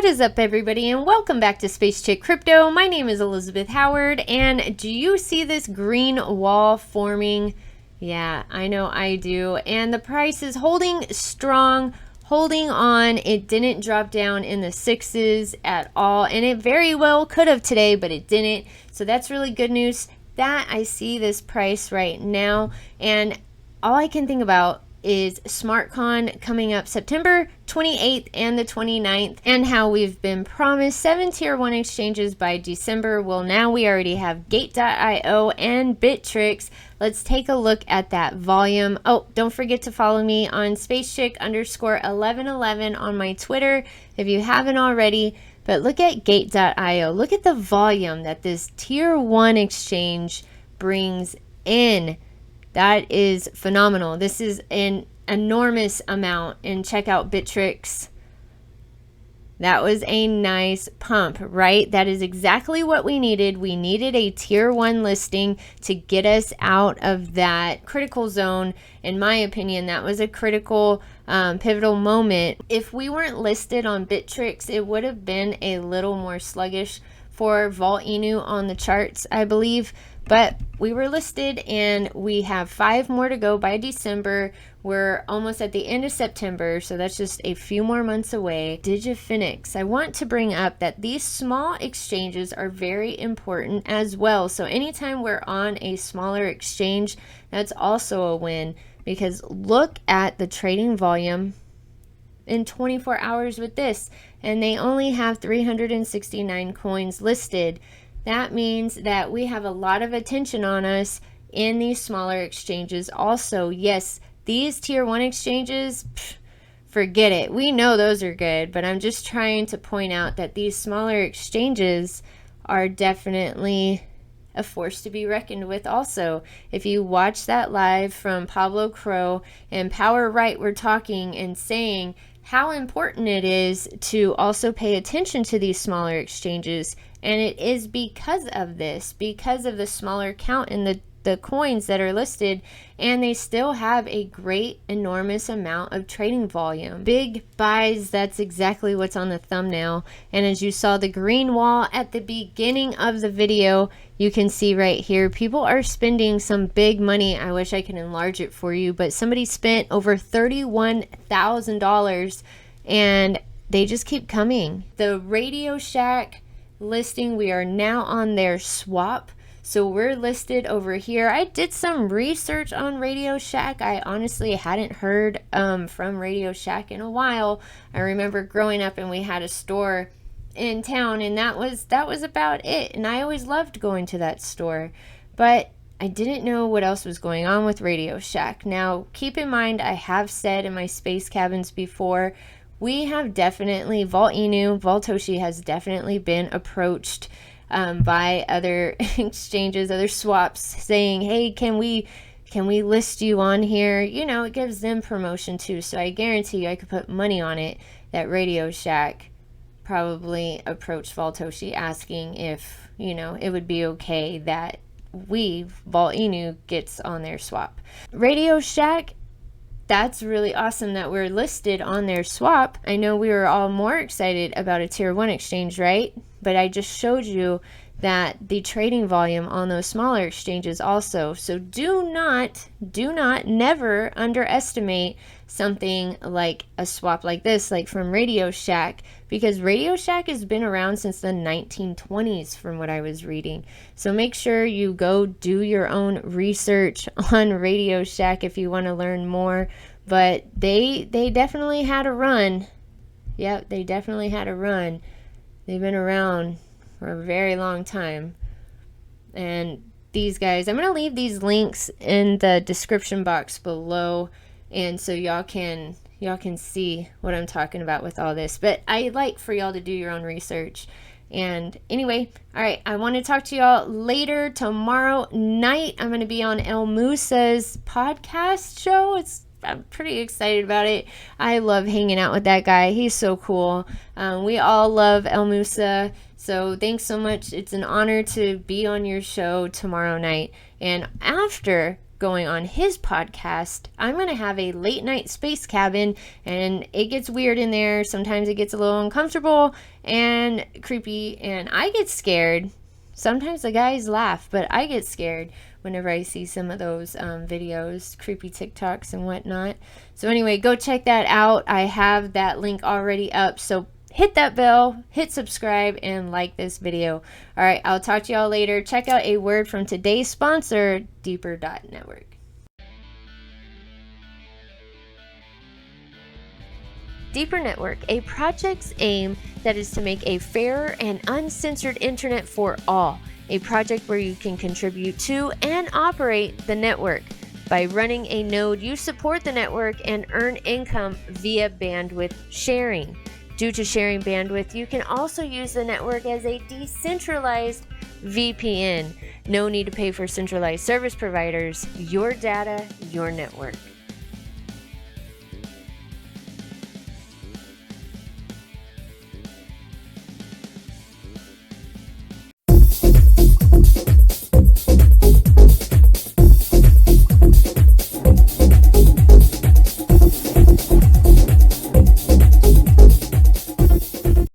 What is up, everybody, and welcome back to Space Chick Crypto. My name is Elizabeth Howard, and do you see this green wall forming? Yeah, I know I do. And the price is holding strong, holding on. It didn't drop down in the sixes at all, and it very well could have today, but it didn't. So that's really good news that I see this price right now, and all I can think about is SmartCon coming up September 28th and the 29th, and how we've been promised 7 tier 1 exchanges by December. Well, now we already have Gate.io and Bittrex. Let's take a look at that volume. Oh, don't forget to follow me on SpaceChick_1111 on my Twitter if you haven't already. But look at Gate.io. Look at the volume that this tier 1 exchange brings in. That is phenomenal. This is an enormous amount. And check out Bittrex. That was a nice pump, right? That is exactly what we needed. We needed a tier 1 listing to get us out of that critical zone. In my opinion, that was a critical, pivotal moment. If we weren't listed on Bittrex, it would have been a little more sluggish for Volt-Inu on the charts, I believe. But we were listed, and we have 5 more to go by December. We're almost at the end of September, so that's just a few more months away. Digifinix. I want to bring up that these small exchanges are very important as well. So anytime we're on a smaller exchange, that's also a win, because look at the trading volume in 24 hours with this, and they only have 369 coins listed. That means that we have a lot of attention on us in these smaller exchanges. Also, yes, these tier 1 exchanges, forget it. We know those are good, but I'm just trying to point out that these smaller exchanges are definitely a force to be reckoned with also. If you watch that live from Pablo Crow and Power Right, we're talking and saying how important it is to also pay attention to these smaller exchanges. And it is because of this, because of the smaller count in the coins that are listed, and they still have a great, enormous amount of trading volume. Big buys, that's exactly what's on the thumbnail. And as you saw the green wall at the beginning of the video, you can see right here, people are spending some big money. I wish I could enlarge it for you, but somebody spent over $31,000, and they just keep coming. The RadioShack listing, we are now on their swap, so we're listed over here. I did some research on RadioShack. I honestly hadn't heard from RadioShack in a while. I remember growing up and we had a store in town, and that was about it, and I always loved going to that store, but I didn't know what else was going on with RadioShack. Now keep in mind, I have said in my space cabins before, we have definitely, Voltoshi has definitely been approached by other exchanges, other swaps, saying, hey, can we list you on here? You know, it gives them promotion too. So I guarantee you, I could put money on it that RadioShack probably approached Voltoshi asking if, you know, it would be okay that Volt-Inu gets on their swap. RadioShack, that's really awesome that we're listed on their swap. I know we were all more excited about a tier 1 exchange, right? But I just showed you that the trading volume on those smaller exchanges also. So do not, never underestimate something like a swap like this, like from RadioShack, because RadioShack has been around since the 1920s from what I was reading. So make sure you go do your own research on RadioShack if you want to learn more. But they definitely had a run. Yep, they definitely had a run. They've been around for a very long time. And these guys, I'm going to leave these links in the description box below, and so y'all can see what I'm talking about with all this. But I like for y'all to do your own research. And anyway, all right, I want to talk to y'all later tomorrow night. I'm going to be on El Musa's podcast show. I'm pretty excited about it. I love hanging out with that guy. He's so cool. We all love El Musa. So thanks so much. It's an honor to be on your show tomorrow night. And after, going on his podcast, I'm going to have a late night space cabin, and it gets weird in there. Sometimes it gets a little uncomfortable and creepy, and I get scared. Sometimes the guys laugh, but I get scared whenever I see some of those videos, creepy TikToks and whatnot. So anyway, go check that out. I have that link already up. So hit that bell, hit subscribe, and like this video. All right, I'll talk to y'all later. Check out a word from today's sponsor, Deeper.Network. Deeper Network, a project's aim that is to make a fairer and uncensored internet for all. A project where you can contribute to and operate the network. By running a node, you support the network and earn income via bandwidth sharing. Due to sharing bandwidth, you can also use the network as a decentralized VPN. No need to pay for centralized service providers. Your data, your network.